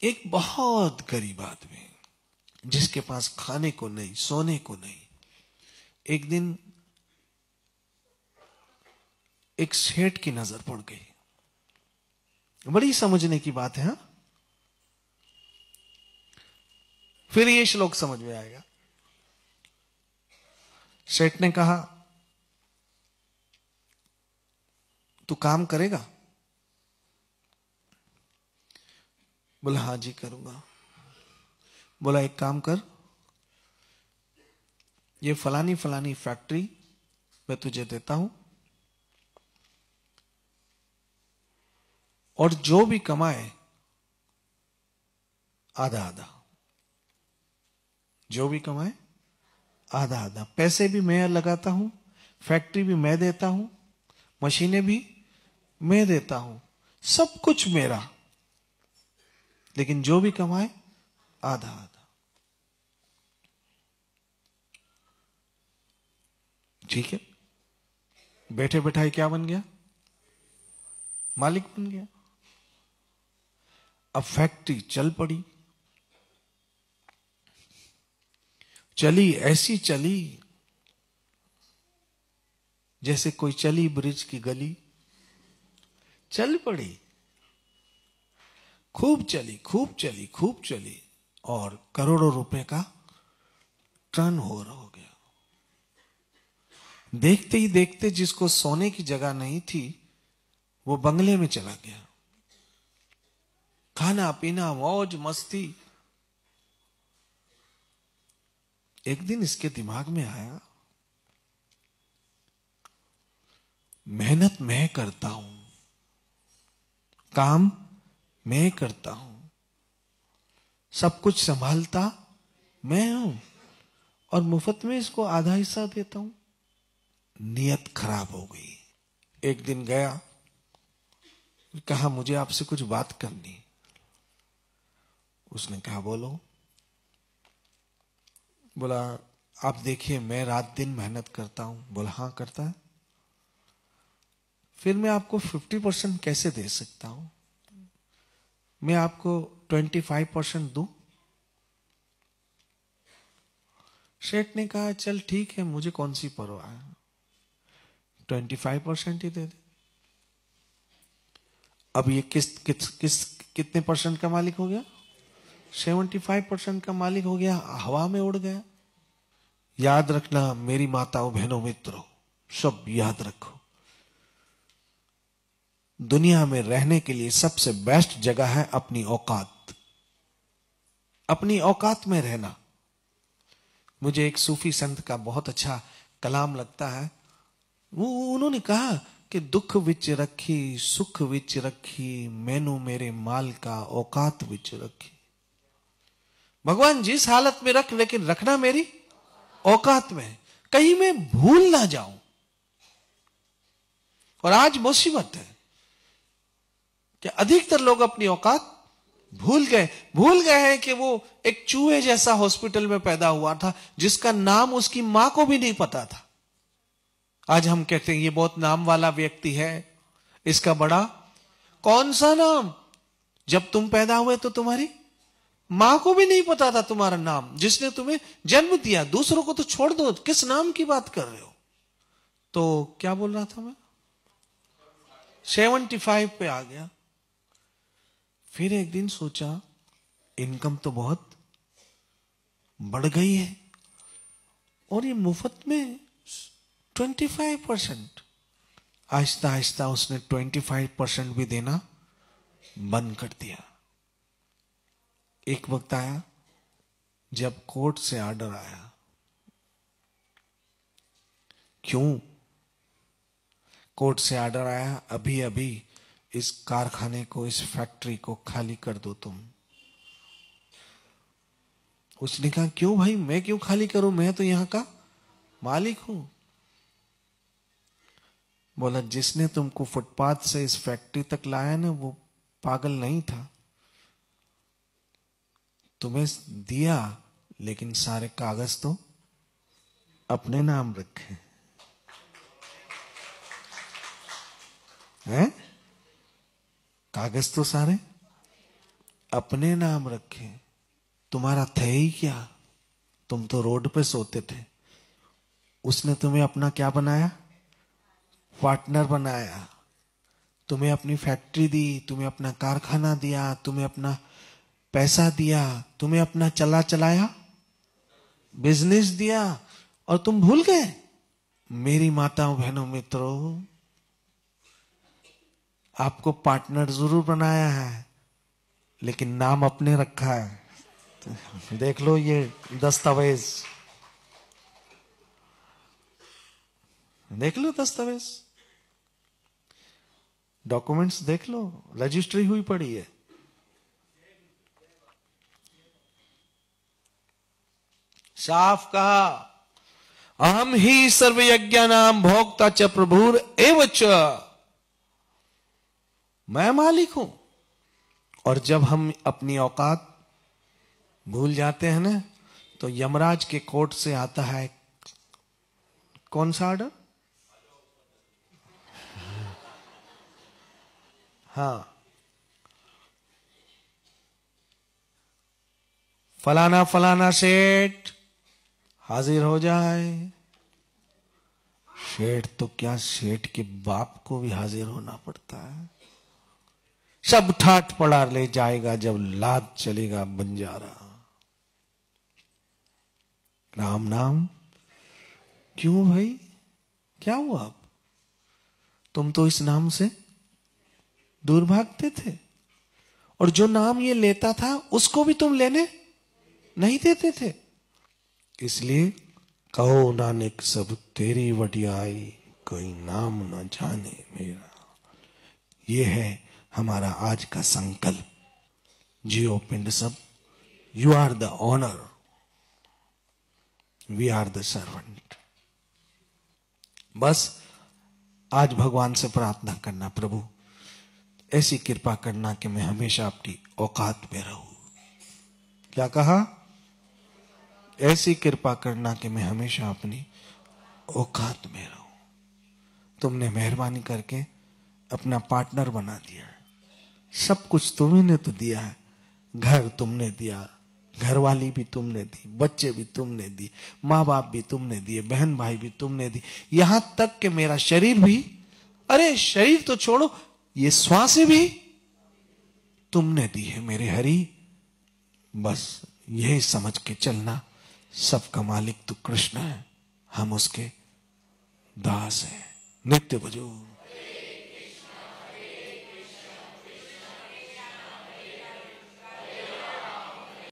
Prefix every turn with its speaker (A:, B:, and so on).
A: एक बहुत गरीब आदमी जिसके पास खाने को नहीं, सोने को नहीं, एक दिन एक सेठ की नजर पड़ गई। बड़ी समझने की बात है। हाँ, फिर ये श्लोक समझ में आएगा। सेठ ने कहा, तू काम करेगा? बोला, हाँ जी करूंगा। बोला, एक काम कर, ये फलानी फलानी फैक्ट्री मैं तुझे देता हूं, और जो भी कमाए आधा आधा, जो भी कमाए आधा आधा, पैसे भी मैं लगाता हूं, फैक्ट्री भी मैं देता हूं, मशीनें भी मैं देता हूं, सब कुछ मेरा, लेकिन जो भी कमाए आधा आधा। ठीक है। बैठे बैठाए क्या बन गया? मालिक बन गया। अब फैक्ट्री चल पड़ी, चली ऐसी चली जैसे कोई चली ब्रिज की गली। चल पड़ी, खूब चली खूब चली खूब चली, और करोड़ों रुपए का टर्न हो गया। देखते ही देखते जिसको सोने की जगह नहीं थी वो बंगले में चला गया। खाना पीना मौज मस्ती। एक दिन इसके दिमाग में आया, मेहनत मैं करता हूं, काम मैं करता हूं, सब कुछ संभालता मैं हूं, और मुफ्त में इसको आधा हिस्सा देता हूं। नियत खराब हो गई। एक दिन गया, कहा मुझे आपसे कुछ बात करनी। उसने कहा बोलो। बोला, आप देखिए मैं रात दिन मेहनत करता हूं। बोला, हाँ करता है। फिर मैं आपको 50% कैसे दे सकता हूं? मैं आपको 25% दूं? सेठ ने कहा, चल ठीक है, मुझे कौन सी परवाह है, 25% ही दे दे। अब ये कितने परसेंट का मालिक हो गया? 75% का मालिक हो गया, हवा में उड़ गया। याद रखना मेरी माताओं बहनों मित्रों, सब याद रखो, दुनिया में रहने के लिए सबसे बेस्ट जगह है अपनी औकात। अपनी औकात में रहना। मुझे एक सूफी संत का बहुत अच्छा कलाम लगता है। वो उन्होंने कहा कि दुख विच रखी सुख विच रखी, मैनू मेरे माल का औकात विच रखी। भगवान जिस हालत में रख, लेकिन रखना मेरी औकात में, कहीं मैं भूल ना जाऊं। और आज मुसीबत है कि अधिकतर लोग अपनी औकात भूल गए हैं कि वो एक चूहे जैसा हॉस्पिटल में पैदा हुआ था जिसका नाम उसकी मां को भी नहीं पता था। आज हम कहते हैं ये बहुत नाम वाला व्यक्ति है, इसका बड़ा। कौन सा नाम? जब तुम पैदा हुए तो तुम्हारी मां को भी नहीं पता था तुम्हारा नाम, जिसने तुम्हें जन्म दिया। दूसरों को तो छोड़ दो, किस नाम की बात कर रहे हो? तो क्या बोल रहा था मैं? 75 पे आ गया। फिर एक दिन सोचा इनकम तो बहुत बढ़ गई है, और ये मुफ्त में 25%। आहिस्ता आहिस्ता उसने 25% भी देना बंद कर दिया। एक वक्त आया जब कोर्ट से ऑर्डर आया। क्यों कोर्ट से ऑर्डर आया? अभी अभी इस कारखाने को, इस फैक्ट्री को खाली कर दो तुम। उसने कहा, क्यों भाई, मैं क्यों खाली करूं, मैं तो यहां का मालिक हूं। बोला, जिसने तुमको फुटपाथ से इस फैक्ट्री तक लाया ना, वो पागल नहीं था। तुम्हें दिया, लेकिन सारे कागज तो अपने नाम रखे हैं। कागज तो सारे अपने नाम रखे। तुम्हारा थे ही क्या, तुम तो रोड पे सोते थे। उसने तुम्हें अपना क्या बनाया, पार्टनर बनाया। तुम्हें अपनी फैक्ट्री दी, तुम्हें अपना कारखाना दिया, तुम्हें अपना पैसा दिया, तुम्हें अपना चला चलाया बिजनेस दिया, और तुम भूल गए। मेरी माताओं बहनों मित्रों, आपको पार्टनर जरूर बनाया है, लेकिन नाम अपने रखा है। तो देख लो ये दस्तावेज, देख लो दस्तावेज, डॉक्यूमेंट्स देख लो, रजिस्ट्री हुई पड़ी है। साफ कहा, अहम ही सर्वयज्ञानां भोक्ता च प्रभुर एव च, मैं मालिक हूं। और जब हम अपनी औकात भूल जाते हैं ना, तो यमराज के कोर्ट से आता है कौन सा ऑर्डर? हाँ, फलाना फलाना सेठ हाजिर हो जाए। सेठ तो क्या, सेठ के बाप को भी हाजिर होना पड़ता है। सब ठाट पड़ा ले जाएगा जब लाद चलेगा बंजारा। राम नाम क्यों भाई, क्या हुआ? अब तुम तो इस नाम से दूर भागते थे, और जो नाम ये लेता था उसको भी तुम लेने नहीं देते थे। इसलिए कहो नानक सब तेरी वडियाई, कोई नाम ना जाने मेरा। ये है हमारा आज का संकल्प। जियो पिंड सब, you are the honour, we are the servant. बस आज भगवान से प्रार्थना करना, प्रभु ऐसी कृपा करना कि मैं हमेशा अपनी औकात में रहूं। क्या कहा? ऐसी कृपा करना कि मैं हमेशा अपनी औकात में रहूं। तुमने मेहरबानी करके अपना पार्टनर बना दिया है। सब कुछ तुम्ही ने तो दिया है। घर तुमने दिया, घरवाली भी तुमने दी, बच्चे भी तुमने दी, माँ बाप भी तुमने दिए, बहन भाई भी तुमने दी, यहां तक कि मेरा शरीर भी, अरे शरीर तो छोड़ो, ये श्वास भी तुमने दी है मेरे हरि। बस यही समझ के चलना, सबका मालिक तो कृष्ण है, हम उसके दास हैं। नित्य भजो।